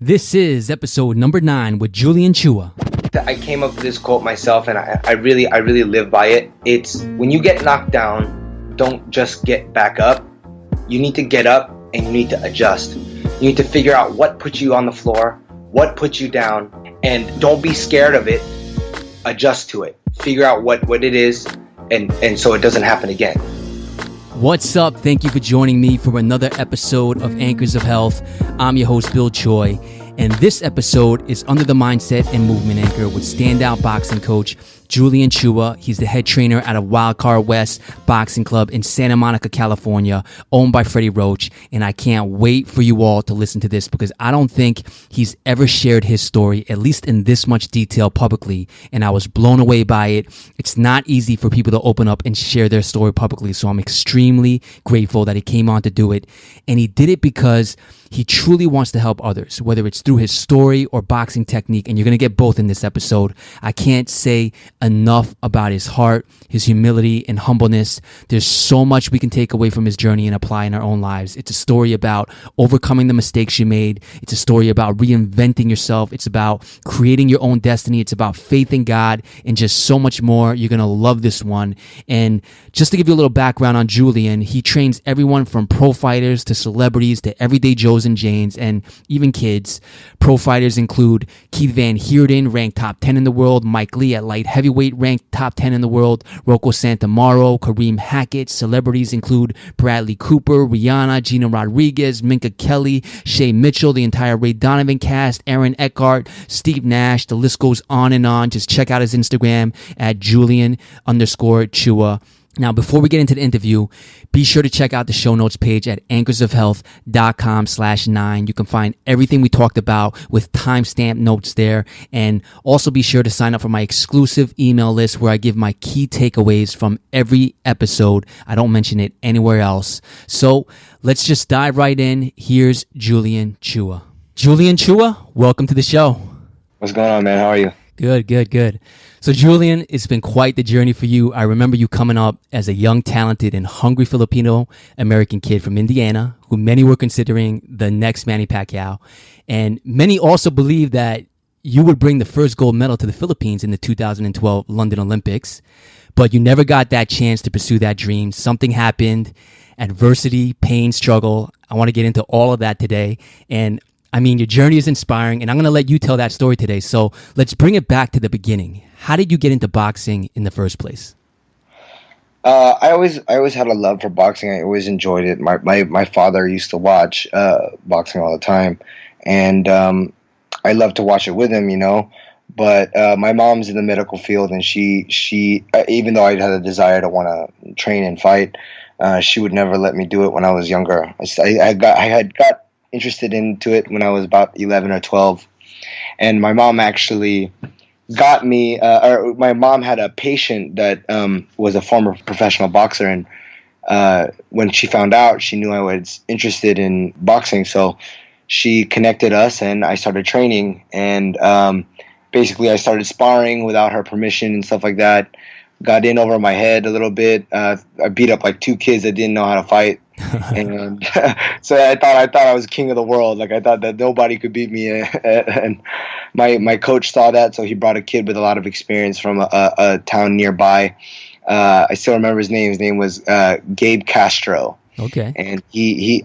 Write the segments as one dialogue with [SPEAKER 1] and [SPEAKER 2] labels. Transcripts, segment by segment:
[SPEAKER 1] This is episode number 9 with Julian Chua.
[SPEAKER 2] I came up with this quote myself, and I really live by it. It's when you get knocked down, don't just get back up. You need to get up and you need to adjust. You need to figure out what put you on the floor, what put you down, and don't be scared of it. Adjust to it. Figure out what it is, and so it doesn't happen again.
[SPEAKER 1] What's up? Thank you for joining me for another episode of Anchors of Health. I'm your host, Bill Choi, and this episode is under the mindset and movement anchor with standout boxing coach Julian Chua. He's the head trainer out of Wildcard West Boxing Club in Santa Monica, California, owned by Freddie Roach. And I can't wait for you all to listen to this because I don't think he's ever shared his story, at least in this much detail publicly. And I was blown away by it. It's not easy for people to open up and share their story publicly. So I'm extremely grateful that he came on to do it. And he did it because he truly wants to help others, whether it's through his story or boxing technique. And you're going to get both in this episode. I can't say enough about his heart, his humility, and humbleness. There's so much we can take away from his journey and apply in our own lives. It's a story about overcoming the mistakes you made. It's a story about reinventing yourself. It's about creating your own destiny. It's about faith in God and just so much more. You're going to love this one. And just to give you a little background on Julian, he trains everyone from pro fighters to celebrities to everyday Joes and Janes and even kids. Pro fighters include Keith Van Heerden, ranked top 10 in the world, Mike Lee at light heavyweight, ranked top 10 in the world, Rocco Santamaro, Kareem Hackett. Celebrities include Bradley Cooper, Rihanna, Gina Rodriguez, Minka Kelly, Shay Mitchell, the entire Ray Donovan cast, Aaron Eckhart, Steve Nash. The list goes on and on. Just check out his Instagram at Julian_Chua. Now, before we get into the interview, be sure to check out the show notes page at anchorsofhealth.com/9. You can find everything we talked about with timestamp notes there. And also be sure to sign up for my exclusive email list where I give my key takeaways from every episode. I don't mention it anywhere else. So let's just dive right in. Here's Julian Chua. Julian Chua, welcome to the show.
[SPEAKER 2] What's going on, man? How are you?
[SPEAKER 1] Good. So Julian, it's been quite the journey for you. I remember you coming up as a young, talented, and hungry Filipino-American kid from Indiana, who many were considering the next Manny Pacquiao. And many also believe that you would bring the first gold medal to the Philippines in the 2012 London Olympics. But you never got that chance to pursue that dream. Something happened, adversity, pain, struggle. I want to get into all of that today. And I mean, your journey is inspiring, and I'm going to let you tell that story today. So let's bring it back to the beginning. How did you get into boxing in the first place?
[SPEAKER 2] I always had a love for boxing. I always enjoyed it. My father used to watch boxing all the time, and I loved to watch it with him, you know. But my mom's in the medical field, and she even though I had a desire to want to train and fight, she would never let me do it when I was younger. I had got interested into it when I was about 11 or 12, and my mom actually got me, my mom had a patient that was a former professional boxer, and when she found out, she knew I was interested in boxing, so she connected us, and I started training, and basically I started sparring without her permission and stuff like that. Got in over my head a little bit. I beat up like 2 kids that didn't know how to fight. And so I thought I was king of the world. Like I thought that nobody could beat me. And my coach saw that, so he brought a kid with a lot of experience from a town nearby. I still remember his name. His name was Gabe Castro.
[SPEAKER 1] Okay.
[SPEAKER 2] And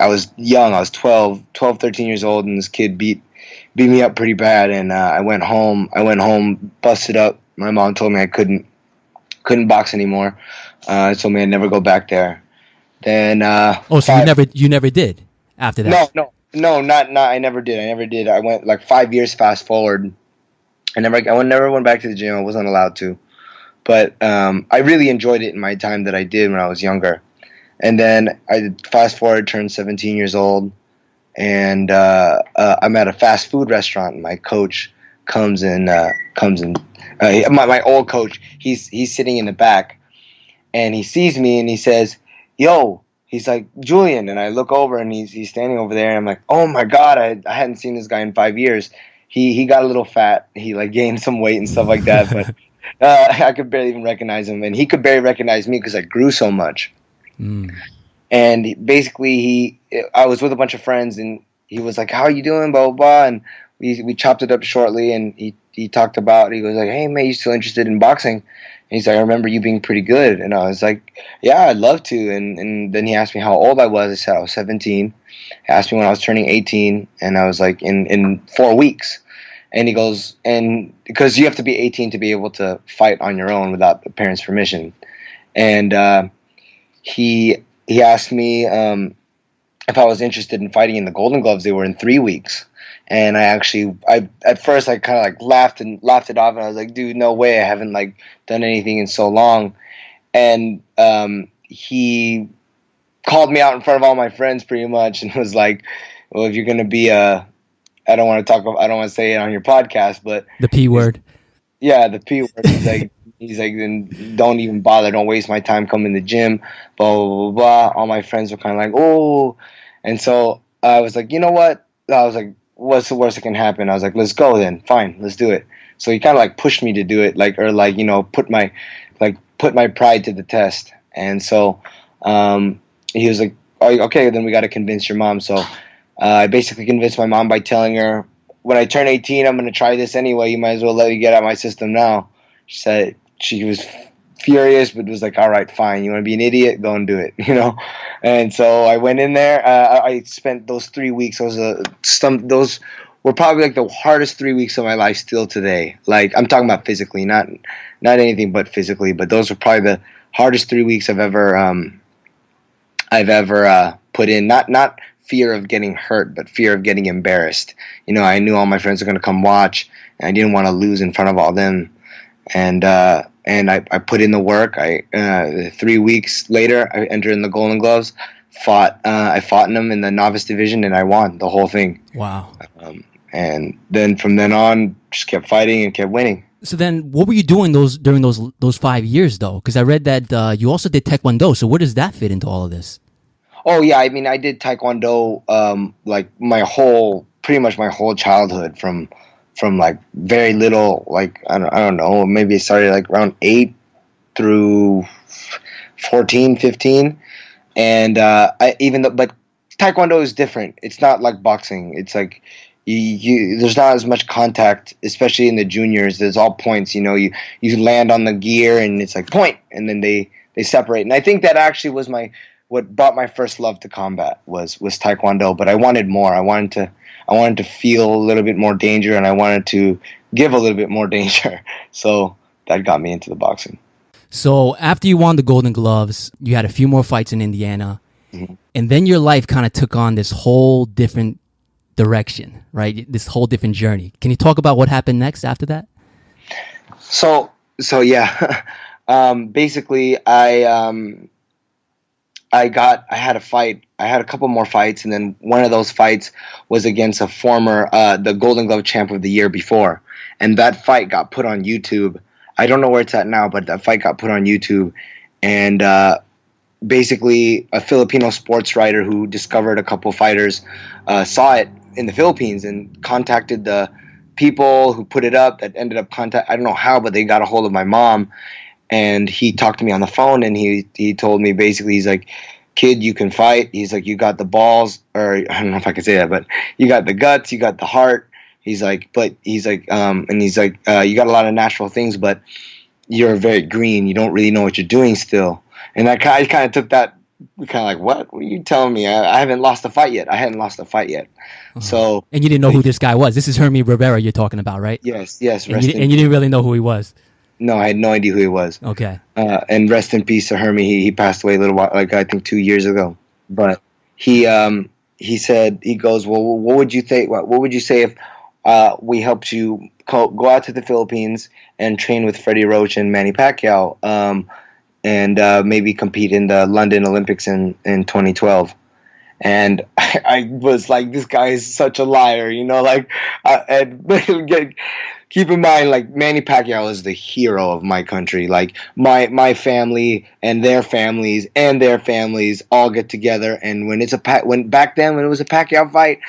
[SPEAKER 2] I was young. I was 12, 13 years old, and this kid beat me up pretty bad. And I went home, busted up. My mom told me I couldn't box anymore. Told me I'd never go back there. Then
[SPEAKER 1] so you never did after that?
[SPEAKER 2] No, not I never did. I went like 5 years fast forward. I never went back to the gym. I wasn't allowed to. But I really enjoyed it in my time that I did when I was younger. And then I fast forward, turned 17 years old, and I'm at a fast food restaurant, and my coach comes in. My old coach, he's sitting in the back, and he sees me, and he says, "Yo," he's like, "Julian," and I look over, and he's standing over there, and I'm like, "Oh my God, I hadn't seen this guy in 5 years." He got a little fat. He like gained some weight and stuff like that, but I could barely even recognize him, and he could barely recognize me because I grew so much. And basically, I was with a bunch of friends, and he was like, "How are you doing?" Blah blah blah, and we chopped it up shortly, and he talked about, he was like, hey man, you still interested in boxing? And he's like, I remember you being pretty good. And I was like, yeah, I'd love to. And then he asked me how old I was. I said I was 17. He asked me when I was turning 18, and I was like, in 4 weeks. And he goes, and because you have to be 18 to be able to fight on your own without the parents' permission. And he asked me if I was interested in fighting in the Golden Gloves. They were in 3 weeks. And I at first I kind of like laughed it off, and I was like, dude, no way, I haven't like done anything in so long. And he called me out in front of all my friends pretty much, and was like, well, if you're gonna be I don't want to say it on your podcast, but
[SPEAKER 1] The P word.
[SPEAKER 2] yeah, the P word. He's like, then don't even bother, don't waste my time coming to the gym, blah blah blah blah. All my friends were kind of like, oh, and so I was like, you know what? I was like, what's the worst that can happen? I was like, let's go then. Fine, let's do it. So he kind of like pushed me to do it, put my pride to the test. And so he was like, oh, okay, then we got to convince your mom. So I basically convinced my mom by telling her, when I turn 18, I'm going to try this anyway. You might as well let me get out of my system now. She said she was furious, but was like, all right, fine. You want to be an idiot? Go and do it, you know? And so I went in there. I spent those 3 weeks. Those were probably like the hardest 3 weeks of my life still today. Like, I'm talking about physically, not anything but physically. But those were probably the hardest 3 weeks I've ever put in. Not fear of getting hurt, but fear of getting embarrassed. You know, I knew all my friends were going to come watch, and I didn't want to lose in front of all them. And I put in the work. 3 weeks later, I entered in the Golden Gloves. I fought in them in the novice division, and I won the whole thing.
[SPEAKER 1] Wow.
[SPEAKER 2] And then from then on, just kept fighting and kept winning.
[SPEAKER 1] So then, what were you doing during those 5 years, though? Because I read that you also did Taekwondo. So where does that fit into all of this?
[SPEAKER 2] Oh yeah, I mean, I did Taekwondo like pretty much my whole childhood, from like very little, like I don't know, maybe it started like around 8 through 14, 15. And but Taekwondo is different. It's not like boxing. It's like there's not as much contact, especially in the juniors. There's all points. You know, you land on the gear and it's like point, and then they separate. And I think that actually was what brought my first love to combat was Taekwondo. But I wanted more. I wanted to feel a little bit more danger, and I wanted to give a little bit more danger. So that got me into the boxing.
[SPEAKER 1] So after you won the Golden Gloves, you had a few more fights in Indiana, mm-hmm. and then your life kind of took on this whole different direction, right? This whole different journey. Can you talk about what happened next after that?
[SPEAKER 2] So yeah, basically I had a fight. I had a couple more fights, and then one of those fights was against a former the Golden Glove champ of the year before, and that fight got put on YouTube. I don't know where it's at now, but that fight got put on YouTube, and basically a Filipino sports writer who discovered a couple fighters saw it in the Philippines and contacted the people who put it up. That ended up I don't know how, but they got a hold of my mom. And he talked to me on the phone, and he told me basically, he's like, kid, you can fight. He's like, you got the balls, or I don't know if I can say that, but you got the guts, you got the heart. He's like, you got a lot of natural things, but you're very green. You don't really know what you're doing still. And I kind of took that, kind of like, what are you telling me? I haven't lost a fight yet. I hadn't lost a fight yet. Uh-huh. So,
[SPEAKER 1] and you didn't know who this guy was. This is Hermie Rivera you're talking about, right?
[SPEAKER 2] Yes.
[SPEAKER 1] And you didn't really know who he was.
[SPEAKER 2] No, I had no idea who he was.
[SPEAKER 1] Okay.
[SPEAKER 2] And rest in peace to Hermie. He passed away a little while, like I think 2 years ago. But he said, he goes, well, what would you think? What would you say if we helped you go out to the Philippines and train with Freddie, Roach, and Manny Pacquiao, and maybe compete in the London Olympics in 2012? And I was like, this guy is such a liar, you know, like, keep in mind, like, Manny Pacquiao is the hero of my country. Like, my family and their families all get together, and when back then when it was a Pacquiao fight,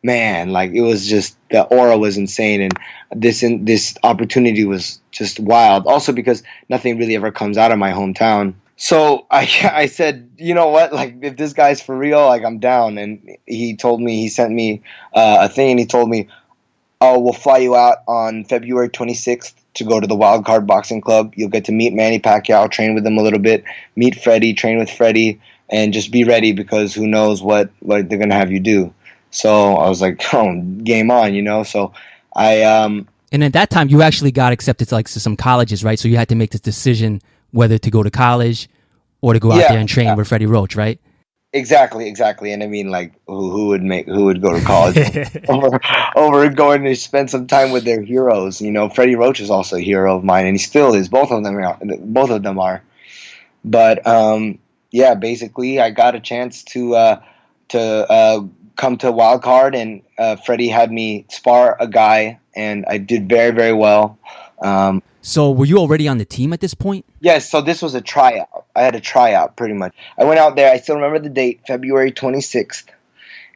[SPEAKER 2] man, like, it was just, the aura was insane, and this opportunity was just wild. Also because nothing really ever comes out of my hometown. So I said, you know what, like, if this guy's for real, like, I'm down. And he sent me a thing, and he told me, oh, we'll fly you out on February 26th to go to the Wild Card Boxing Club. You'll get to meet Manny Pacquiao, train with him a little bit, meet Freddie, train with Freddie, and just be ready because who knows what they're going to have you do. So I was like, oh, game on, you know? So I...
[SPEAKER 1] And at that time, you actually got accepted to, like, to some colleges, right? So you had to make this decision whether to go to college or to go out there and train with Freddie Roach, right?
[SPEAKER 2] Exactly. And I mean, like, who would go to college over going to spend some time with their heroes? You know, Freddie Roach is also a hero of mine, and he still is. Both of them are. But yeah, basically, I got a chance to come to Wild Card, and Freddie had me spar a guy, and I did very, very well.
[SPEAKER 1] So were you already on the team at this point?
[SPEAKER 2] Yes, so this was a tryout. I had a tryout, pretty much. I went out there. I still remember the date, February 26th.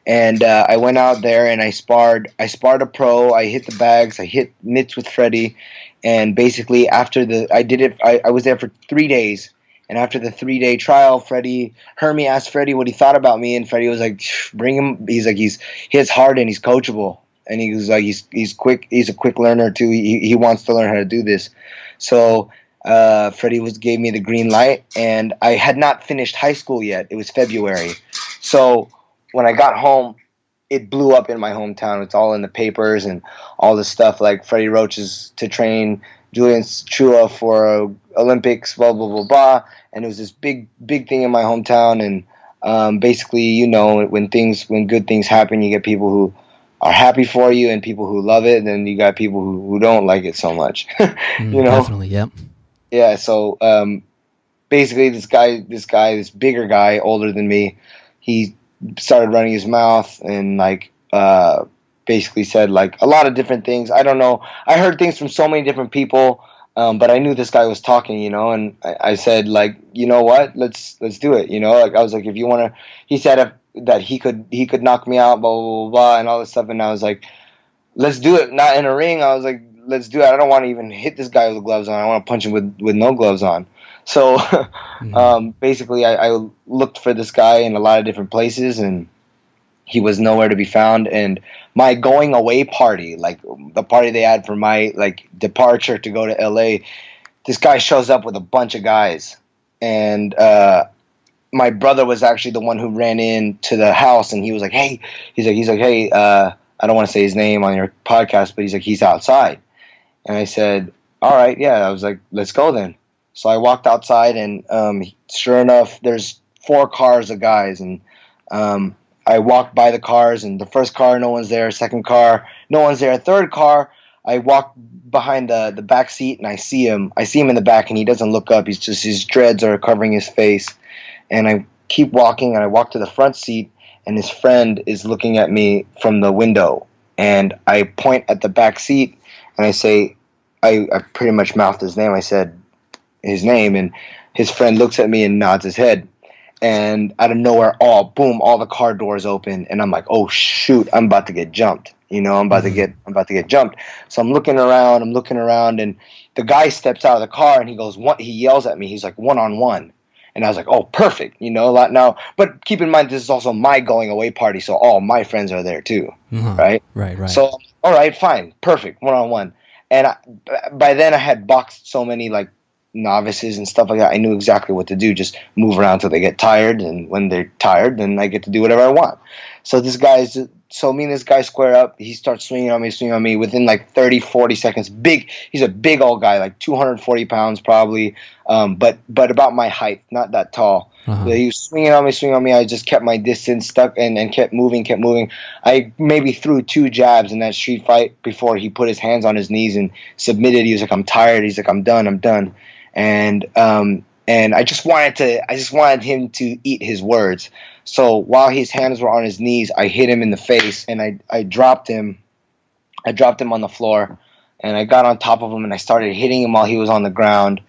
[SPEAKER 2] And I went out there and I sparred a pro. I hit the bags. I hit mitts with Freddie. And basically after I was there for 3 days. And after the 3-day trial, Hermie asked Freddie what he thought about me. And Freddie was like, bring him. He's like, he hits hard and he's coachable. And he was like, he's quick. He's a quick learner too. He wants to learn how to do this. So Freddie gave me the green light, and I had not finished high school yet. It was February. So when I got home, it blew up in my hometown. It's all in the papers and all this stuff, like Freddie Roach is to train Julian Chua for Olympics, blah, blah, blah, blah. And it was this big, big thing in my hometown. And basically, you know, when good things happen, you get people who are happy for you and people who love it, and then you got people who don't like it so much. You know?
[SPEAKER 1] Definitely, yep.
[SPEAKER 2] Yeah, so basically this bigger guy, older than me, he started running his mouth and like basically said like a lot of different things. I don't know. I heard things from so many different people, but I knew this guy was talking, you know, and I said like, you know what, let's do it, you know. Like I was like, if you want to, he said that he could knock me out, blah, blah, blah, blah, and all this stuff. And I was like, let's do it. Not in a ring. I was like, let's do it. I don't want to even hit this guy with the gloves on. I want to punch him with no gloves on. So basically I looked for this guy in a lot of different places, and he was nowhere to be found. And my going away party, like the party they had for my like departure to go to LA, this guy shows up with a bunch of guys. And my brother was actually the one who ran into the house, and he was like, hey, I don't want to say his name on your podcast, but he's like, he's outside. And I said, all right, yeah. I was like, let's go then. So I walked outside, and sure enough, there's 4 cars of guys. And I walked by the cars, and the first car, no one's there. Second car, no one's there. Third car, I walk behind the back seat, and I see him in the back, and he doesn't look up. His dreads are covering his face. And I keep walking, and I walk to the front seat, and his friend is looking at me from the window. And I point at the back seat, and I say, I pretty much mouthed his name. I said his name, and his friend looks at me and nods his head. And out of nowhere, all the car doors open, and I'm like, oh shoot, I'm about to get jumped. You know, I'm about to get jumped. So I'm looking around, and the guy steps out of the car, and he yells at me. He's like, 1-on-1. And I was like, oh, perfect, you know, now. But keep in mind, this is also my going away party, so all my friends are there too, right?
[SPEAKER 1] Right.
[SPEAKER 2] So, all right, fine, perfect, 1-on-1. And by then I had boxed so many like novices and stuff like that. I knew exactly what to do. Just move around till they get tired, and when they're tired, then I get to do whatever I want. So me and this guy square up. He starts swinging on me within like 30, 40 seconds. He's a big old guy, like 240 pounds probably, but about my height, not that tall. He was swinging on me. I just kept my distance, stuck, and kept moving. I maybe threw 2 jabs in that street fight before he put his hands on his knees and submitted. He was like, I'm tired. He's like, I'm done. And I just wanted him to eat his words. So while his hands were on his knees, I hit him in the face, and I dropped him. I dropped him on the floor, and I got on top of him, and I started hitting him while he was on the ground.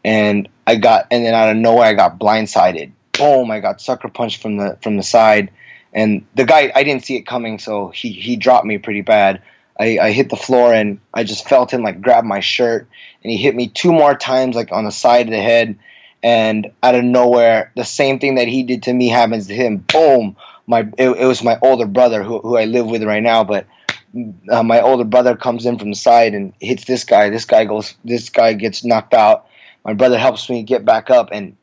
[SPEAKER 2] And then out of nowhere, I got blindsided. Boom! I got sucker punched from the side, and the guy, I didn't see it coming, so he dropped me pretty bad. I hit the floor, and I just felt him like grab my shirt, and he hit me 2 more times, like on the side of the head. And out of nowhere, the same thing that he did to me happens to him. Boom! It was my older brother who I live with right now, but my older brother comes in from the side and hits this guy. This guy gets knocked out. My brother helps me get back up, and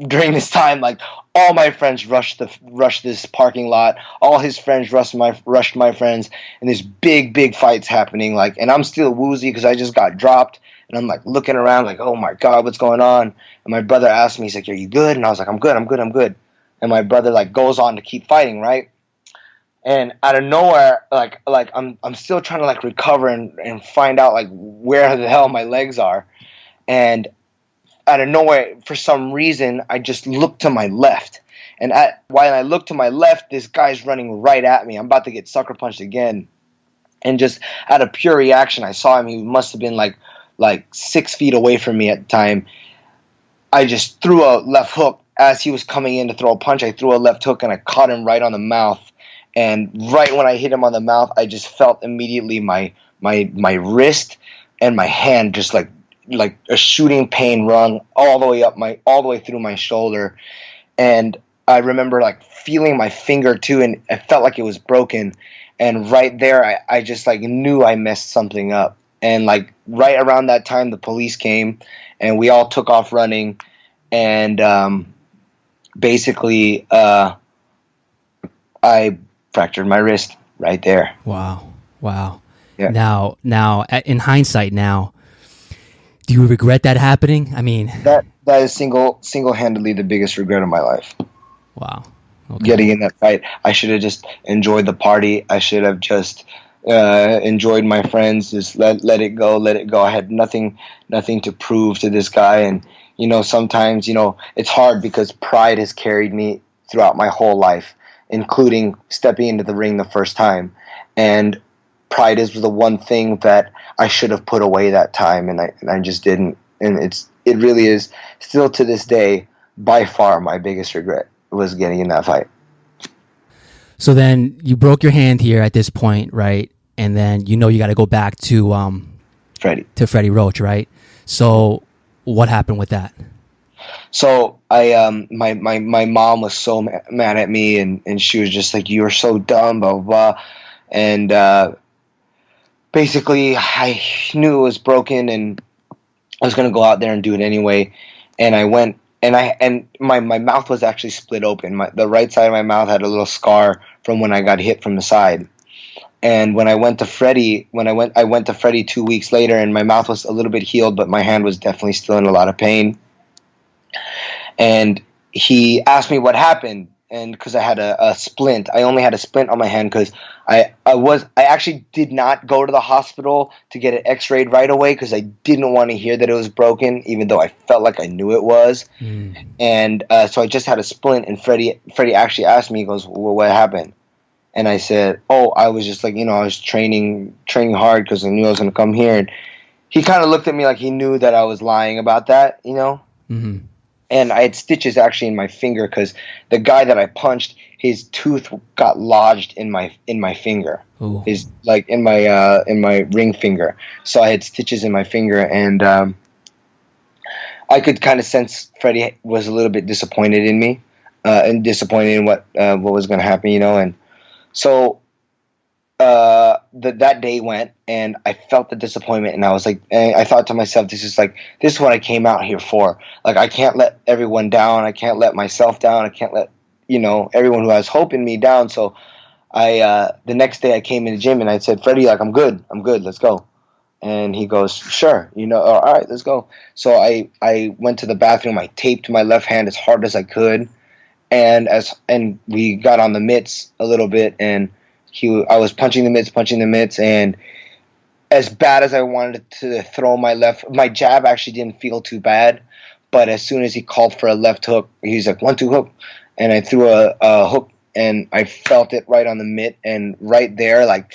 [SPEAKER 2] during this time, like, all my friends rushed this parking lot. All his friends rushed my friends, and this big fight's happening. Like, and I'm still woozy because I just got dropped, and I'm like looking around, like, oh my god, what's going on? And my brother asked me, he's like, "Are you good?" And I was like, "I'm good. And my brother like goes on to keep fighting, right? And out of nowhere, like I'm still trying to like recover and find out like where the hell my legs are, and out of nowhere, for some reason, I just looked to my left. And while I look to my left, this guy's running right at me. I'm about to get sucker punched again. And just out of pure reaction, I saw him. He must have been like 6 feet away from me at the time. I just threw a left hook. As he was coming in to throw a punch, I threw a left hook and I caught him right on the mouth. And right when I hit him on the mouth, I just felt immediately my wrist and my hand just like a shooting pain run all the way through my shoulder. And I remember like feeling my finger too, and I felt like it was broken. And right there, I just like knew I messed something up. And like right around that time, the police came, and we all took off running. And basically, I fractured my wrist right there.
[SPEAKER 1] Wow.
[SPEAKER 2] Yeah.
[SPEAKER 1] Now, in hindsight, now, do you regret that happening? I mean,
[SPEAKER 2] that is single-handedly the biggest regret of my life.
[SPEAKER 1] Wow. Okay.
[SPEAKER 2] Getting in that fight, I should have just enjoyed the party. I should have just enjoyed my friends. Just let it go. I had nothing to prove to this guy. And sometimes it's hard because pride has carried me throughout my whole life, including stepping into the ring the first time. And pride is the one thing that I should have put away that time, and I just didn't. And it really is still to this day by far my biggest regret was getting in that fight.
[SPEAKER 1] So then you broke your hand here at this point, right? And then you got to go back to Freddie Roach, right? So what happened with that?
[SPEAKER 2] So my mom was so mad at me, and she was just like, "You're so dumb, blah blah blah," and basically I knew it was broken, and I was gonna go out there and do it anyway. And I went, and my mouth was actually split open. The right side of my mouth had a little scar from when I got hit from the side. And when I went to Freddie, I went to Freddie 2 weeks later, and my mouth was a little bit healed, but my hand was definitely still in a lot of pain. And he asked me what happened, and because I had a splint, I only had a splint on my hand because I actually did not go to the hospital to get it x-rayed right away because I didn't want to hear that it was broken, even though I felt like I knew it was. And so I just had a splint, and Freddie actually asked me, he goes, "Well, what happened?" And I said, "Oh, I was just like, I was training hard because I knew I was going to come here." And he kind of looked at me like he knew that I was lying about that,
[SPEAKER 1] Mm-hmm.
[SPEAKER 2] And I had stitches actually in my finger because the guy that I punched, his tooth got lodged in my finger.
[SPEAKER 1] Ooh.
[SPEAKER 2] His like in my ring finger. So I had stitches in my finger, and I could kind of sense Freddie was a little bit disappointed in me, and disappointed in what was going to happen, And so that day went, and I felt the disappointment, and I was like, and I thought to myself, this is what I came out here for. Like, I can't let everyone down. I can't let myself down. I can't let everyone who has hope in me down. So the next day I came in the gym and I said, "Freddie, like, I'm good, let's go." And he goes, "Sure, all right, let's go." So I went to the bathroom. I taped my left hand as hard as I could, and we got on the mitts a little bit, and I was punching the mitts, and as bad as I wanted to throw my jab actually didn't feel too bad, but as soon as he called for a left hook, he's like, 1-2 hook, and I threw a hook, and I felt it right on the mitt, and right there, like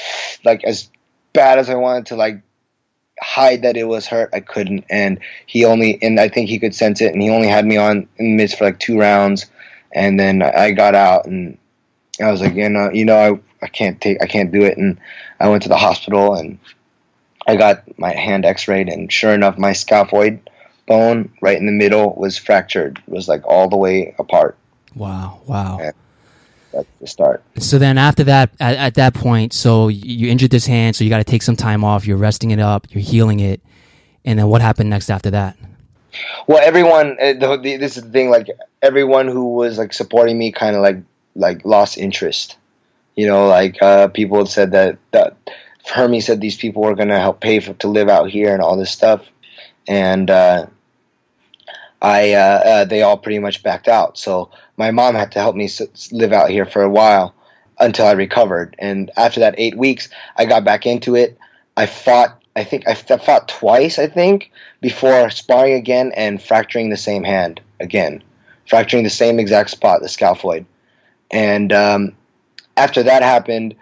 [SPEAKER 2] as bad as I wanted to like hide that it was hurt, I couldn't, and I think he could sense it, and he only had me on in the mitts for like 2 rounds, and then I got out, and I was like, I can't do it. And I went to the hospital, and I got my hand x-rayed, and sure enough, my scaphoid bone right in the middle was fractured. It was like all the way apart.
[SPEAKER 1] Wow.
[SPEAKER 2] that's the start.
[SPEAKER 1] So then after that, at that point, so you injured this hand, so you got to take some time off. You're resting it up. You're healing it. And then what happened next after that?
[SPEAKER 2] Well, everyone, this is the thing, like everyone who was like supporting me kind of like lost interest. You know, like people had said that Hermie said these people were going to help pay to live out here and all this stuff. And they all pretty much backed out. So my mom had to help me live out here for a while until I recovered. And after that 8 weeks, I got back into it. I fought twice, I think, before sparring again and fracturing the same hand again, fracturing the same exact spot, the scaphoid. And after that happened,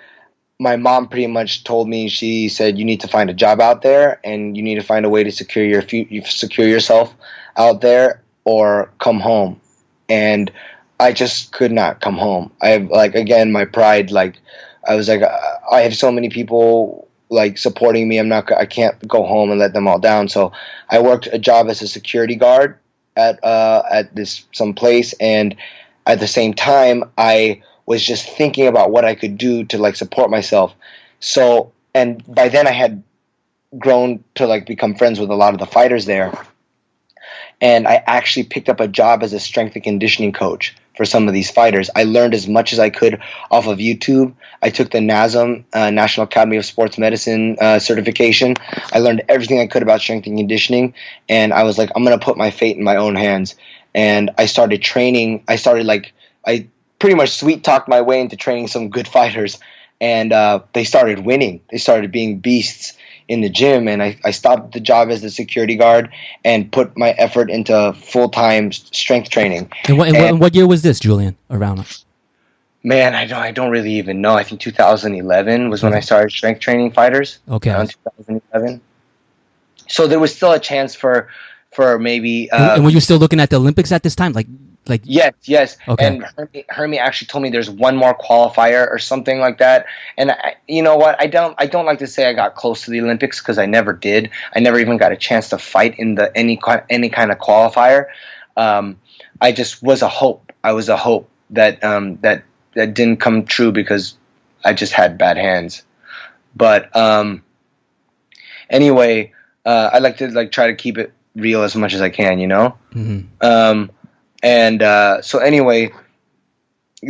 [SPEAKER 2] my mom pretty much told me, she said, you need to find a job out there and you need to find a way to secure yourself out there or come home. And I just could not come home. I have, like, again, my pride, like, I was like, I have so many people like supporting me. I can't go home and let them all down. So I worked a job as a security guard at some place, and at the same time I was just thinking about what I could do to like support myself. So, and by then I had grown to like become friends with a lot of the fighters there. And I actually picked up a job as a strength and conditioning coach for some of these fighters. I learned as much as I could off of YouTube. I took the NASM, National Academy of Sports Medicine certification. I learned everything I could about strength and conditioning. And I was like, I'm going to put my fate in my own hands. And I started training. I pretty much sweet-talked my way into training some good fighters. And they started winning. They started being beasts in the gym, and I stopped the job as the security guard and put my effort into full-time strength training.
[SPEAKER 1] And what year was this, Julian, around?
[SPEAKER 2] Man, I don't really even know. I think 2011 was when I started strength training fighters.
[SPEAKER 1] Okay.
[SPEAKER 2] Around 2011. So there was still a chance for maybe...
[SPEAKER 1] and were you still looking at the Olympics at this time? Like
[SPEAKER 2] Yes.
[SPEAKER 1] Okay.
[SPEAKER 2] And Hermie actually told me there's one more qualifier or something like that. And you know what? I don't like to say I got close to the Olympics because I never did. I never even got a chance to fight in any kind of qualifier. I just was a hope. I was a hope that that didn't come true because I just had bad hands. But anyway, I like to like try to keep it real as much as I can, you know.
[SPEAKER 1] Mm-hmm.
[SPEAKER 2] So anyway,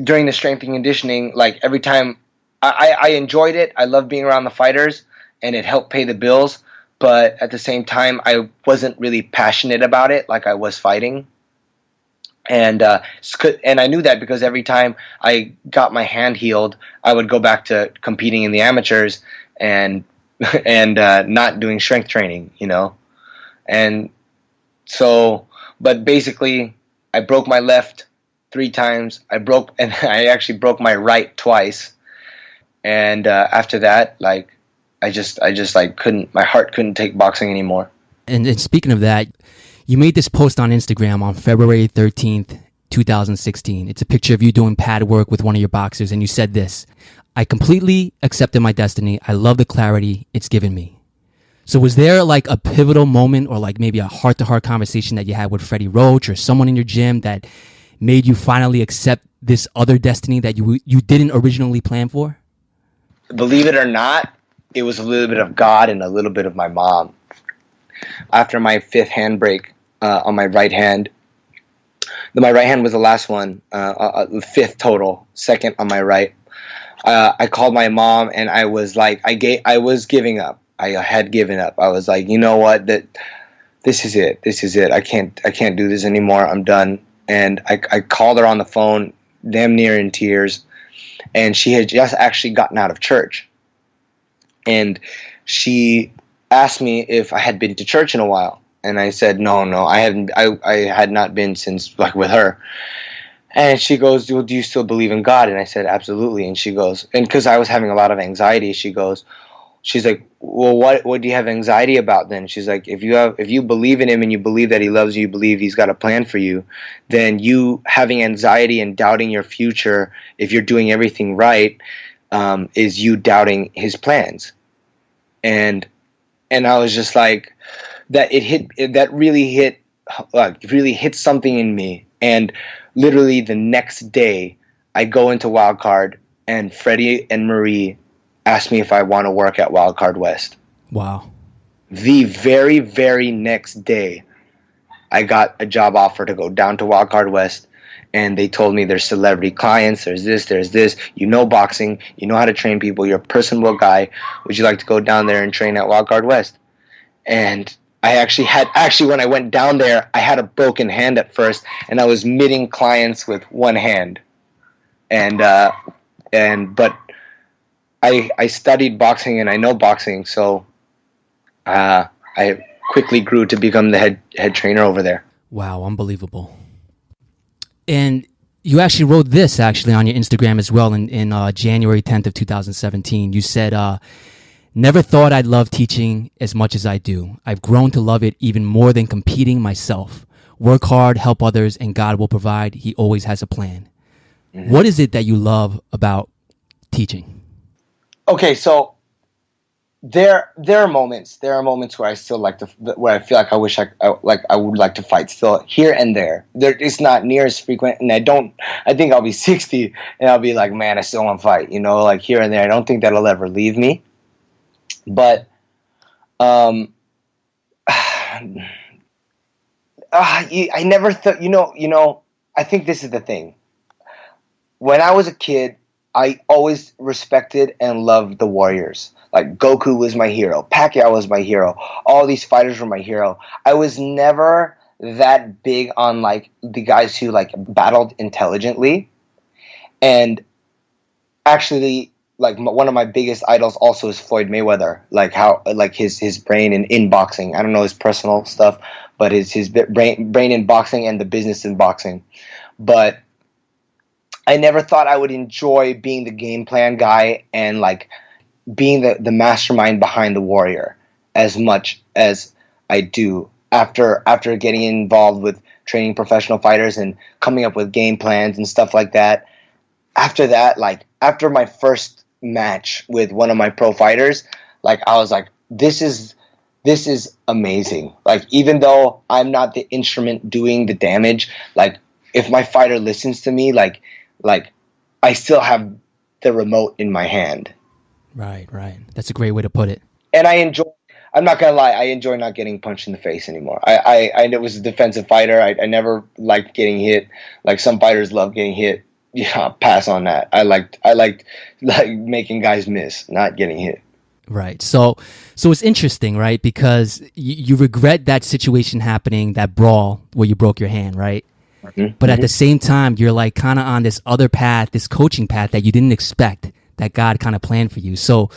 [SPEAKER 2] during the strength and conditioning, like every time I enjoyed it. I loved being around the fighters and it helped pay the bills. But at the same time, I wasn't really passionate about it like I was fighting. And I knew that because every time I got my hand healed, I would go back to competing in the amateurs and not doing strength training, you know. And so, but basically, I broke my left 3 times. I actually broke my right twice. And after that, like, I just like couldn't. My heart couldn't take boxing anymore.
[SPEAKER 1] And speaking of that, you made this post on Instagram on February 13th, 2016. It's a picture of you doing pad work with one of your boxers, and you said this: "I completely accepted my destiny. I love the clarity it's given me." So was there like a pivotal moment or like maybe a heart-to-heart conversation that you had with Freddie Roach or someone in your gym that made you finally accept this other destiny that you didn't originally plan for?
[SPEAKER 2] Believe it or not, it was a little bit of God and a little bit of my mom. After my 5th hand break on my right hand, my right hand was the last one, 5th total, 2nd on my right. I called my mom and I was like, I was giving up. I had given up. I was like, you know what? This is it. This is it. I can't do this anymore. I'm done. And I called her on the phone, damn near in tears. And she had just actually gotten out of church. And she asked me if I had been to church in a while. And I said, no, I hadn't. I had not been since, like, with her. And she goes, well, do you still believe in God? And I said, absolutely. And she goes, and because I was having a lot of anxiety, she's like, well, what do you have anxiety about then? She's like, if you believe in him and you believe that he loves you believe he's got a plan for you, then you having anxiety and doubting your future, if you're doing everything right, is you doubting his plans. And I was just like, that really hit something in me. And literally the next day, I go into Wild Card, and Freddie and Marie asked me if I want to work at Wild Card West.
[SPEAKER 1] Wow.
[SPEAKER 2] The very, very next day, I got a job offer to go down to Wild Card West, and they told me there's celebrity clients, there's this, you know boxing, you know how to train people, you're a personable guy, would you like to go down there and train at Wild Card West? And I actually when I went down there, I had a broken hand at first, and I was mitting clients with one hand. But I studied boxing and I know boxing, so I quickly grew to become the head trainer over there.
[SPEAKER 1] Wow, unbelievable. And you actually wrote this actually on your Instagram as well in January 10th of 2017. You said, never thought I'd love teaching as much as I do. I've grown to love it even more than competing myself. Work hard, help others, and God will provide. He always has a plan. Mm-hmm. What is it that you love about teaching?
[SPEAKER 2] Okay, so there are moments where I still where I feel like I would like to fight still here and there. It's not near as frequent, and I think I'll be 60 and I'll be like, man, I still want to fight, like here and there. I don't think that'll ever leave me. But I never thought, I think this is the thing. When I was a kid, I always respected and loved the warriors. Like Goku was my hero, Pacquiao was my hero, all these fighters were my hero. I was never that big on like the guys who like battled intelligently. And actually, like one of my biggest idols also is Floyd Mayweather. Like how like his brain in boxing. I don't know his personal stuff, but his brain in boxing and the business in boxing. But I never thought I would enjoy being the game plan guy and like being the mastermind behind the warrior as much as I do after getting involved with training professional fighters and coming up with game plans and stuff like that. After that, like after my first match with one of my pro fighters, like I was like, this is amazing. Like even though I'm not the instrument doing the damage, like if my fighter listens to me, like I still have the remote in my hand.
[SPEAKER 1] Right. That's a great way to put it.
[SPEAKER 2] And I'm not gonna lie, I enjoy not getting punched in the face anymore. I was a defensive fighter. I never liked getting hit. Like some fighters love getting hit. Yeah, pass on that. I liked making guys miss, not getting hit.
[SPEAKER 1] Right. So it's interesting, right? Because you regret that situation happening, that brawl where you broke your hand, right? Mm-hmm. But at the same time, you're like kind of on this other path, this coaching path that you didn't expect, that God kind of planned for you. So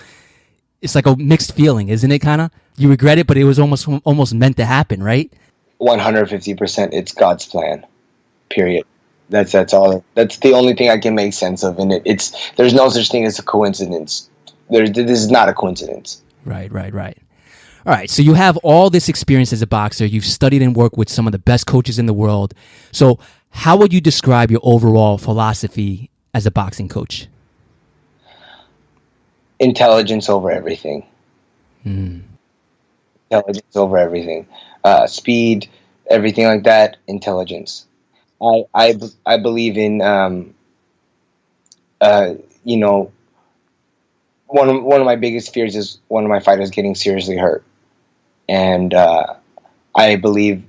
[SPEAKER 1] it's like a mixed feeling, isn't it? Kind of, you regret it, but it was almost meant to happen, right?
[SPEAKER 2] 150%. It's God's plan. Period. That's all. That's the only thing I can make sense of in it. There's no such thing as a coincidence. This is not a coincidence.
[SPEAKER 1] Right. All right, so you have all this experience as a boxer. You've studied and worked with some of the best coaches in the world. So how would you describe your overall philosophy as a boxing coach? Intelligence over everything.
[SPEAKER 2] Intelligence over everything. Speed, everything like that, intelligence. I believe in, one of my biggest fears is one of my fighters getting seriously hurt. And I believe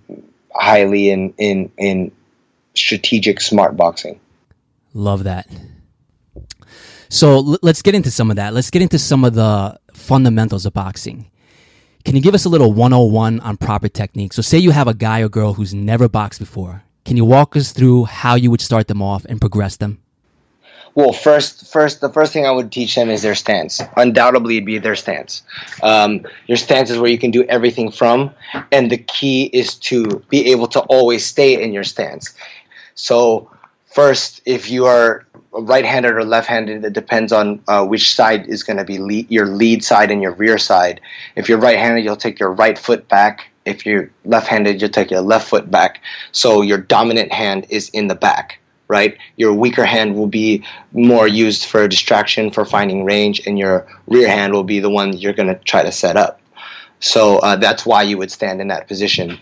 [SPEAKER 2] highly in strategic, smart boxing.
[SPEAKER 1] Love that. So let's get into some of that. Let's get into some of the fundamentals of boxing. Can you give us a little 101 on proper technique? So say you have a guy or girl who's never boxed before. Can you walk us through how you would start them off and progress them?
[SPEAKER 2] Well, the first thing I would teach them is their stance. Undoubtedly, it'd be their stance. Your stance is where you can do everything from, and the key is to be able to always stay in your stance. So first, if you are right-handed or left-handed, it depends on which side is going to be your lead side and your rear side. If you're right-handed, you'll take your right foot back. If you're left-handed, you'll take your left foot back. So your dominant hand is in the back. Right? Your weaker hand will be more used for distraction, for finding range, and your rear hand will be the one you're going to try to set up. So that's why you would stand in that position.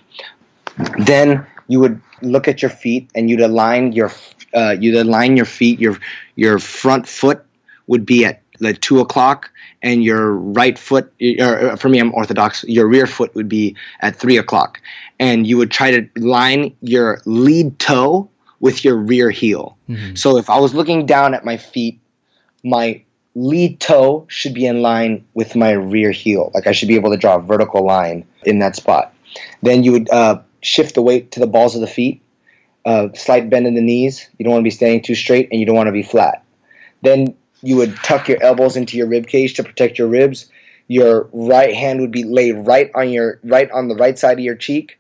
[SPEAKER 2] Then you would look at your feet, and you'd align your feet. Your front foot would be at like 2 o'clock, and your right foot, or for me, I'm Orthodox. Your rear foot would be at 3 o'clock, and you would try to line your lead toe with your rear heel. Mm-hmm. So if I was looking down at my feet, my lead toe should be in line with my rear heel. Like I should be able to draw a vertical line in that spot. Then you would shift the weight to the balls of the feet, slight bend in the knees. You don't want to be standing too straight, and you don't want to be flat. Then you would tuck your elbows into your rib cage to protect your ribs. Your right hand would be laid right on the right side of your cheek,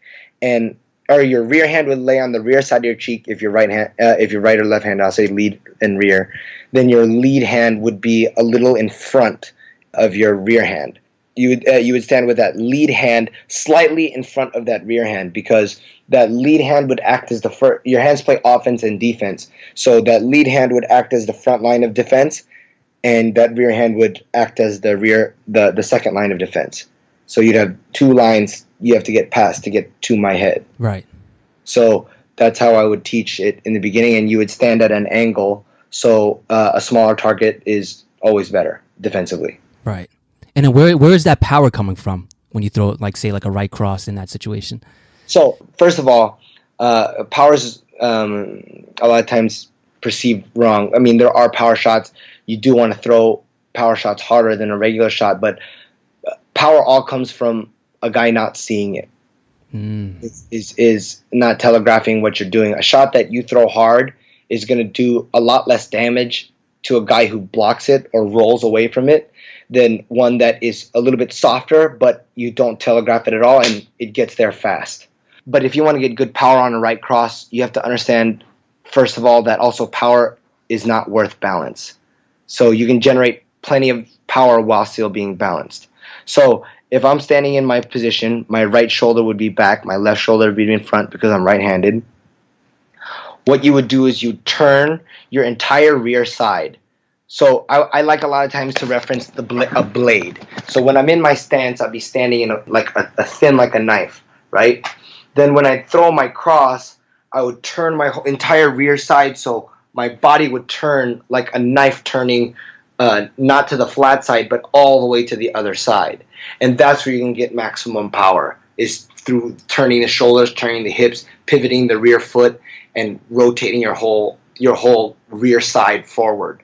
[SPEAKER 2] or your rear hand would lay on the rear side of your cheek if you're right or left hand. I'll say lead and rear. Then your lead hand would be a little in front of your rear hand. You would stand with that lead hand slightly in front of that rear hand, because that lead hand would act as your hands play offense and defense. So that lead hand would act as the front line of defense, and that rear hand would act as the second line of defense. So you'd have two lines you have to get past to get to my head.
[SPEAKER 1] Right.
[SPEAKER 2] So that's how I would teach it in the beginning, and you would stand at an angle, so a smaller target is always better defensively.
[SPEAKER 1] Right. And then where is that power coming from when you throw, like, say, like a right cross in that situation?
[SPEAKER 2] So, first of all, power is a lot of times perceived wrong. I mean, there are power shots. You do want to throw power shots harder than a regular shot, but power all comes from a guy not seeing it. Is not telegraphing what you're doing. A shot that you throw hard is going to do a lot less damage to a guy who blocks it or rolls away from it than one that is a little bit softer, but you don't telegraph it at all, and it gets there fast. But if you want to get good power on a right cross, you have to understand, first of all, that also power is not worth balance. So you can generate plenty of power while still being balanced. So if I'm standing in my position, my right shoulder would be back, my left shoulder would be in front because I'm right-handed. What you would do is you turn your entire rear side. So I like a lot of times to reference a blade. So when I'm in my stance, I'll be standing in a thin like a knife, right? Then when I throw my cross, I would turn my entire rear side, so my body would turn like a knife turning, not to the flat side, but all the way to the other side. And that's where you can get maximum power, is through turning the shoulders, turning the hips, pivoting the rear foot, and rotating your whole rear side forward.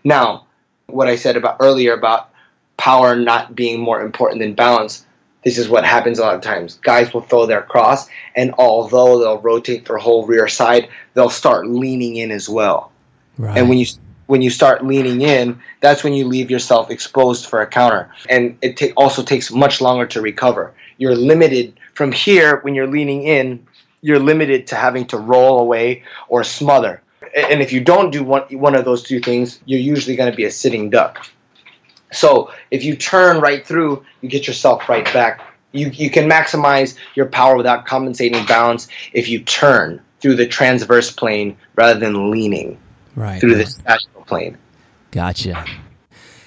[SPEAKER 2] Now, what I said earlier about power not being more important than balance, this is what happens a lot of times. Guys will throw their cross, and although they'll rotate their whole rear side, they'll start leaning in as well. Right. And when you start leaning in, that's when you leave yourself exposed for a counter. And it also takes much longer to recover. You're limited from here when you're leaning in, you're limited to having to roll away or smother. And if you don't do one of those two things, you're usually going to be a sitting duck. So if you turn right through, you get yourself right back. You can maximize your power without compensating balance if you turn through the transverse plane rather than leaning through the sagittal plane.
[SPEAKER 1] Gotcha.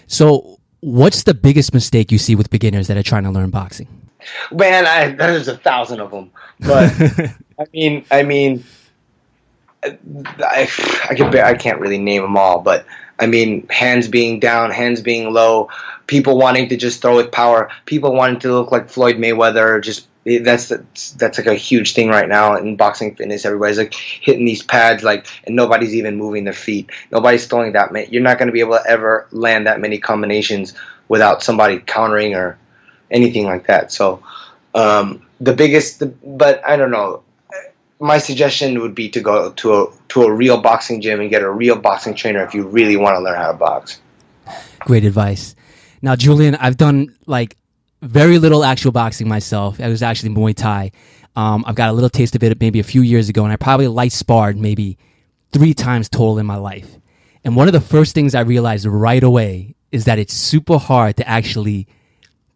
[SPEAKER 1] So what's the biggest mistake you see with beginners that are trying to learn boxing?
[SPEAKER 2] Man, there's 1,000 of them. But I mean, I can't really name them all, but I mean, hands being down, hands being low, people wanting to just throw with power, people wanting to look like Floyd Mayweather. That's like a huge thing right now in boxing fitness. Everybody's like hitting these pads, and nobody's even moving their feet. Nobody's throwing that many. You're not going to be able to ever land that many combinations without somebody countering or anything like that. So but I don't know. My suggestion would be to go to a real boxing gym and get a real boxing trainer if you really want to learn how to box.
[SPEAKER 1] Great advice. Now, Julian, I've done very little actual boxing myself. I was actually Muay Thai. I've got a little taste of it maybe a few years ago, and I probably light sparred maybe 3 times total in my life. And one of the first things I realized right away is that it's super hard to actually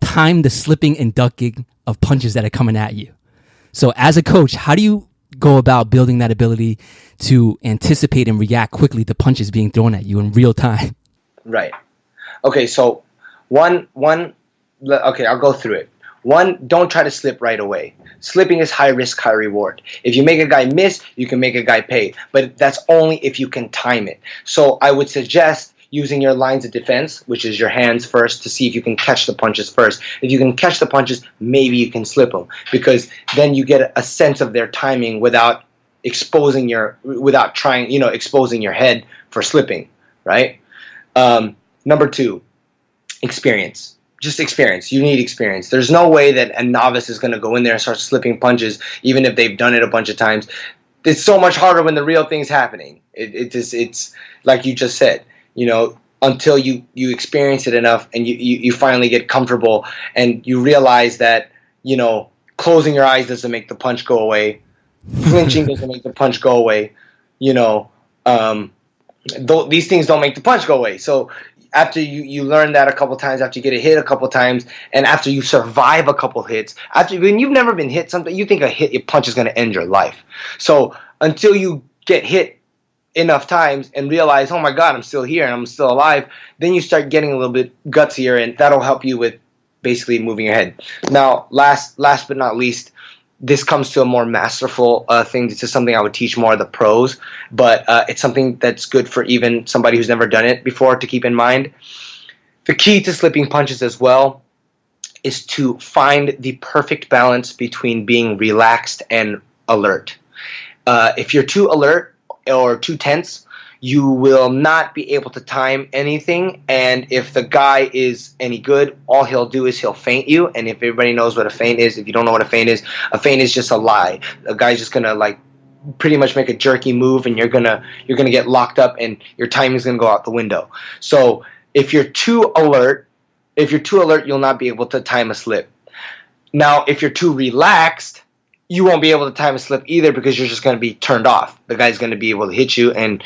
[SPEAKER 1] time the slipping and ducking of punches that are coming at you. So as a coach, how do you go about building that ability to anticipate and react quickly to punches being thrown at you in real time?
[SPEAKER 2] Right. Okay, so okay, I'll go through it.
[SPEAKER 3] One, don't try to slip right away. Slipping is high risk, high reward. If you make a guy miss, you can make a guy pay. But that's only if you can time it. So I would suggest using your lines of defense, which is your hands first, to see if you can catch the punches first. If you can catch the punches, maybe you can slip them, because then you get a sense of their timing without exposing your head for slipping, right? Number two, experience. Just experience. You need experience. There's no way that a novice is going to go in there and start slipping punches, even if they've done it a bunch of times. It's so much harder when the real thing's happening. It's like you just said, until you experience it enough and you finally get comfortable and you realize that, closing your eyes doesn't make the punch go away. Flinching doesn't make the punch go away. These things don't make the punch go away. So after you learn that a couple times, after you get a hit a couple times, and after you survive a couple hits, when you've never been hit something, you think your punch is going to end your life. So until you get hit enough times and realize, oh my God, I'm still here and I'm still alive, then you start getting a little bit gutsier, and that'll help you with basically moving your head. Now, last but not least, this comes to a more masterful thing. This is something I would teach more of the pros, but it's something that's good for even somebody who's never done it before to keep in mind. The key to slipping punches as well is to find the perfect balance between being relaxed and alert. If you're too alert or too tense, you will not be able to time anything, and if the guy is any good, all he'll do is he'll feint you. And if everybody knows what a feint is, if you don't know what a feint is just a lie. A guy's just gonna pretty much make a jerky move, and you're gonna get locked up, and your timing's gonna go out the window. So if you're too alert, you'll not be able to time a slip. Now, if you're too relaxed, you won't be able to time a slip either, because you're just going to be turned off. The guy's going to be able to hit you, and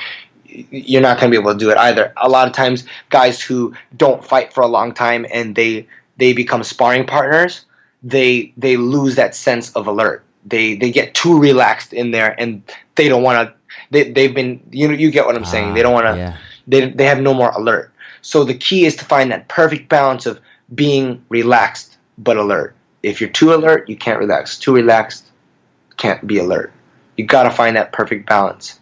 [SPEAKER 3] you're not going to be able to do it either. A lot of times, guys who don't fight for a long time and they become sparring partners, they lose that sense of alert. They get too relaxed in there, and they don't want to. They've been, you get what I'm saying. They don't want to.
[SPEAKER 1] Yeah.
[SPEAKER 3] They have no more alert. So the key is to find that perfect balance of being relaxed but alert. If you're too alert, you can't relax. Too relaxed, can't be alert. You got to find that perfect balance.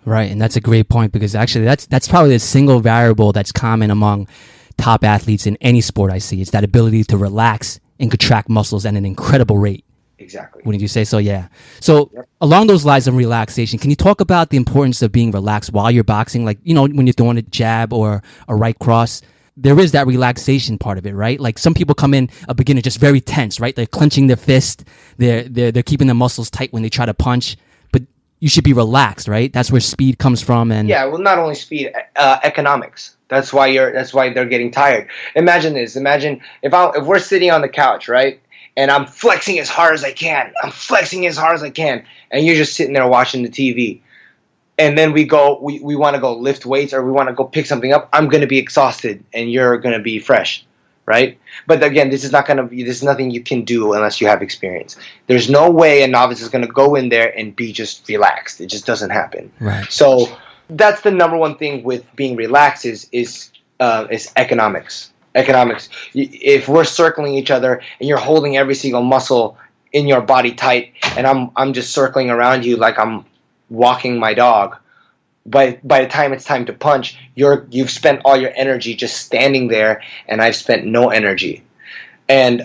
[SPEAKER 1] Right, and that's a great point, because actually that's probably the single variable that's common among top athletes in any sport I see. It's that ability to relax and contract muscles at an incredible rate.
[SPEAKER 3] Exactly.
[SPEAKER 1] Wouldn't you say so? Yeah. So along those lines of relaxation, can you talk about the importance of being relaxed while you're boxing? Like, when you're throwing a jab or a right cross, there is that relaxation part of it, right? Like, some people come in a beginner just very tense, right? They're clenching their fist. They're keeping their muscles tight when they try to punch. But you should be relaxed, right? That's where speed comes from. And
[SPEAKER 3] yeah, well, not only speed, economics. That's why they're getting tired. Imagine this. Imagine if we're sitting on the couch, right? And I'm flexing as hard as I can. And you're just sitting there watching the TV. And then we want to go lift weights, or we want to go pick something up. I'm going to be exhausted, and you're going to be fresh, right? But again, this is nothing you can do unless you have experience. There's no way a novice is going to go in there and be just relaxed. It just doesn't happen.
[SPEAKER 1] Right.
[SPEAKER 3] So that's the number one thing with being relaxed is economics. Economics. If we're circling each other and you're holding every single muscle in your body tight, and I'm just circling around you like I'm walking my dog, by the time it's time to punch, you've spent all your energy just standing there, and I've spent no energy. And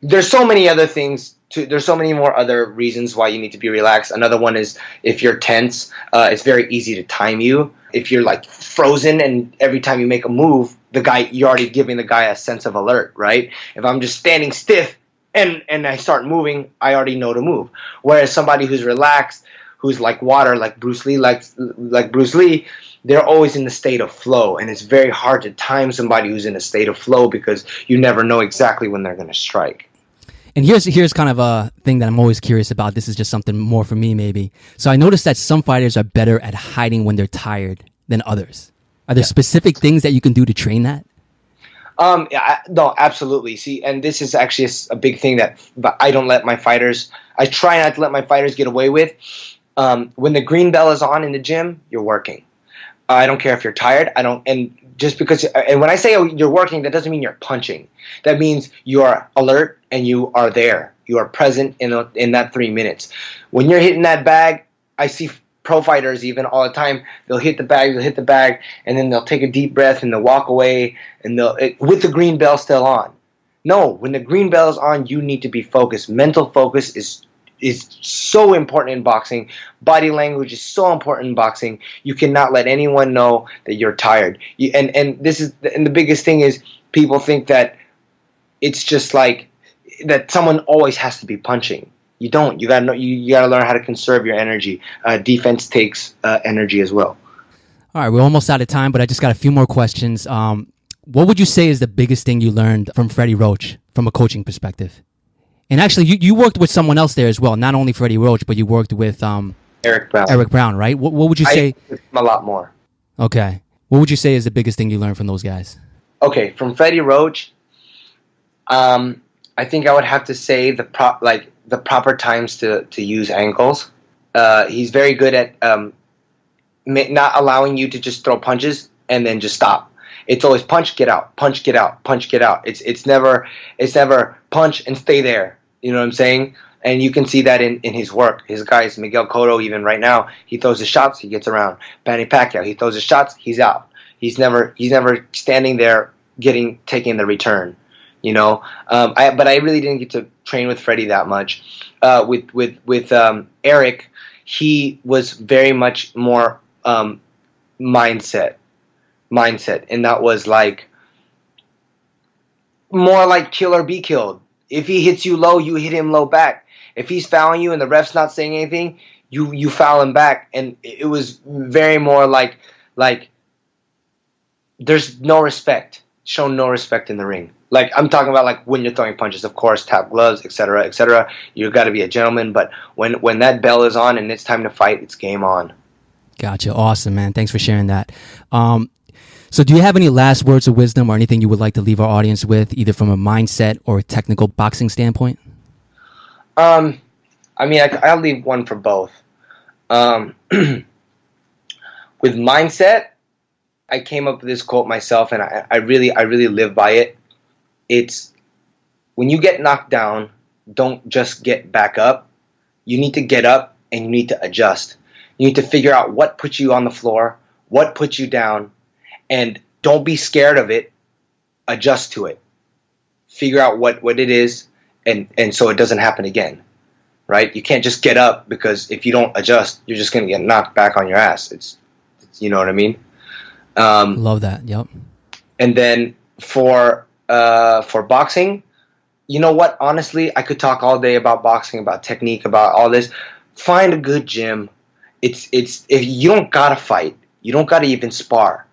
[SPEAKER 3] there's so many other things. There's so many more other reasons why you need to be relaxed. Another one is if you're tense, it's very easy to time you. If you're like frozen, and every time you make a move, you're already giving the guy a sense of alert, right? If I'm just standing stiff and I start moving, I already know to move. Whereas somebody who's relaxed, who's like water, like Bruce Lee, they're always in the state of flow, and it's very hard to time somebody who's in a state of flow, because you never know exactly when they're going to strike.
[SPEAKER 1] And here's kind of a thing that I'm always curious about. This is just something more for me, maybe. So I noticed that some fighters are better at hiding when they're tired than others. Are there specific things that you can do to train that?
[SPEAKER 3] No, absolutely. See, and this is actually a big thing that I try not to let my fighters get away with. When the green bell is on in the gym, you're working. I don't care if you're tired. And just because, and when I say you're working, that doesn't mean you're punching. That means you are alert and you are there. You are present in that 3 minutes. When you're hitting that bag, I see pro fighters even all the time. They'll hit the bag, and then they'll take a deep breath and they'll walk away, and with the green bell still on. No, when the green bell is on, you need to be focused. Mental focus is so important in boxing. Body language is so important in boxing. You cannot let anyone know that you're tired. And the biggest thing is people think that it's just like that someone always has to be punching. You don't. You gotta learn how to conserve your energy. Defense takes energy as well.
[SPEAKER 1] All right, we're almost out of time, but I just got a few more questions. What would you say is the biggest thing you learned from Freddie Roach from a coaching perspective? And actually, you worked with someone else there as well, not only Freddie Roach, but you worked with
[SPEAKER 3] Eric Brown.
[SPEAKER 1] Eric Brown, right? What would you say?
[SPEAKER 3] A lot more.
[SPEAKER 1] Okay. What would you say is the biggest thing you learned from those guys?
[SPEAKER 3] Okay, from Freddie Roach, I think I would have to say the proper times to use ankles. He's very good at not allowing you to just throw punches and then just stop. It's always punch, get out, punch, get out, punch, get out. It's never punch and stay there. You know what I'm saying? And you can see that in his work. His guys, Miguel Cotto, even right now, he throws his shots, he gets around. Manny Pacquiao, he throws his shots, he's out. He's never standing there taking the return. You know, but I really didn't get to train with Freddie that much. With Eric, he was very much more mindset, and that was like more like kill or be killed. If he hits you low, you hit him low back. If he's fouling you and the ref's not saying anything, you foul him back. And it was very more like there's no respect. Show no respect in the ring. Like, I'm talking about like when you're throwing punches, of course, tap gloves, etc., etc. You got to be a gentleman. But when that bell is on and it's time to fight, it's game on.
[SPEAKER 1] Gotcha. Awesome, man. Thanks for sharing that. So do you have any last words of wisdom or anything you would like to leave our audience with, either from a mindset or a technical boxing standpoint?
[SPEAKER 3] I mean, I'll leave one for both. With mindset, I came up with this quote myself, and I really live by it. It's when you get knocked down, don't just get back up. You need to get up and you need to adjust. You need to figure out what puts you on the floor, what puts you down, and don't be scared of it. Adjust to it. Figure out what it is, and so it doesn't happen again. Right? You can't just get up, because if you don't adjust, you're just going to get knocked back on your ass. It's you know what I mean?
[SPEAKER 1] Love that. Yep.
[SPEAKER 3] And then for boxing, you know what? Honestly, I could talk all day about boxing, about technique, about all this. Find a good gym. It's if you don't gotta fight, you don't gotta even spar,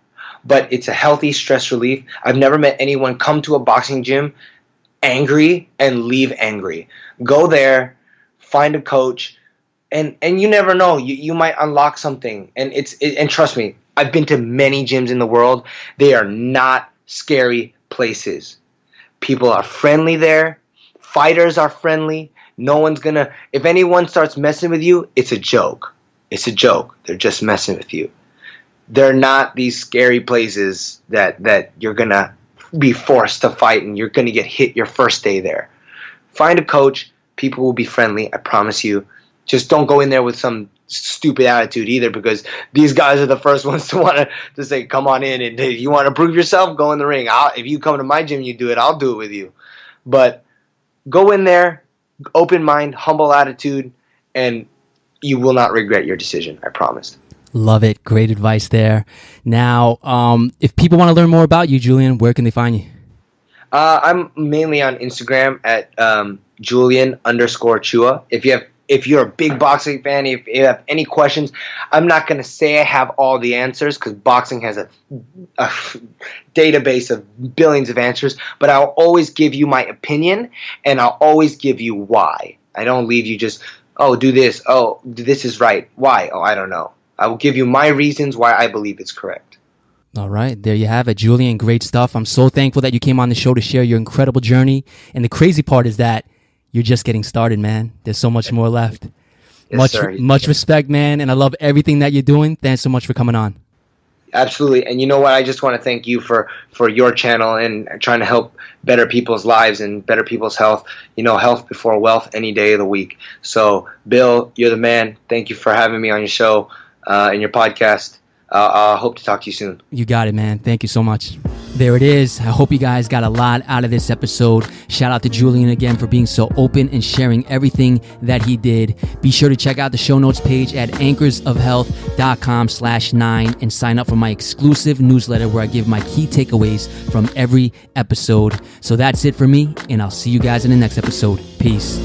[SPEAKER 3] but it's a healthy stress relief. I've never met anyone come to a boxing gym angry and leave angry. Go there, find a coach, and you never know. You might unlock something, and and trust me. I've been to many gyms in the world. They are not scary places. People are friendly there. Fighters are friendly. No one's gonna... If anyone starts messing with you, it's a joke. It's a joke. They're just messing with you. They're not these scary places that you're gonna be forced to fight and you're gonna get hit your first day there. Find a coach. People will be friendly. I promise you. Just don't go in there with some stupid attitude either, because these guys are the first ones to want to say, come on in, and if you want to prove yourself, go in the ring. If you come to my gym, you do it, I'll do it with you. But go in there, open mind, humble attitude, and you will not regret your decision, I promise.
[SPEAKER 1] Love it. Great advice there. Now, if people want to learn more about you, Julian, where can they find you?
[SPEAKER 3] I'm mainly on Instagram at Julian_Chua. If you're a big boxing fan, if you have any questions, I'm not going to say I have all the answers, because boxing has a database of billions of answers, but I'll always give you my opinion, and I'll always give you why. I don't leave you just, oh, do this, oh, this is right. Why? Oh, I don't know. I will give you my reasons why I believe it's correct.
[SPEAKER 1] All right, there you have it, Julian. Great stuff. I'm so thankful that you came on the show to share your incredible journey, and the crazy part is that you're just getting started, man. There's so much more left.
[SPEAKER 3] Yes, sir.
[SPEAKER 1] Much respect, man. And I love everything that you're doing. Thanks so much for coming on.
[SPEAKER 3] Absolutely. And you know what? I just want to thank you for your channel and trying to help better people's lives and better people's health. You know, health before wealth any day of the week. So, Bill, you're the man. Thank you for having me on your show and your podcast. I hope to talk to you soon.
[SPEAKER 1] You got it, man. Thank you so much. There it is. I hope you guys got a lot out of this episode. Shout out to Julian again for being so open and sharing everything that he did. Be sure to check out the show notes page at anchorsofhealth.com/9 and sign up for my exclusive newsletter where I give my key takeaways from every episode. So that's it for me, and I'll see you guys in the next episode. Peace.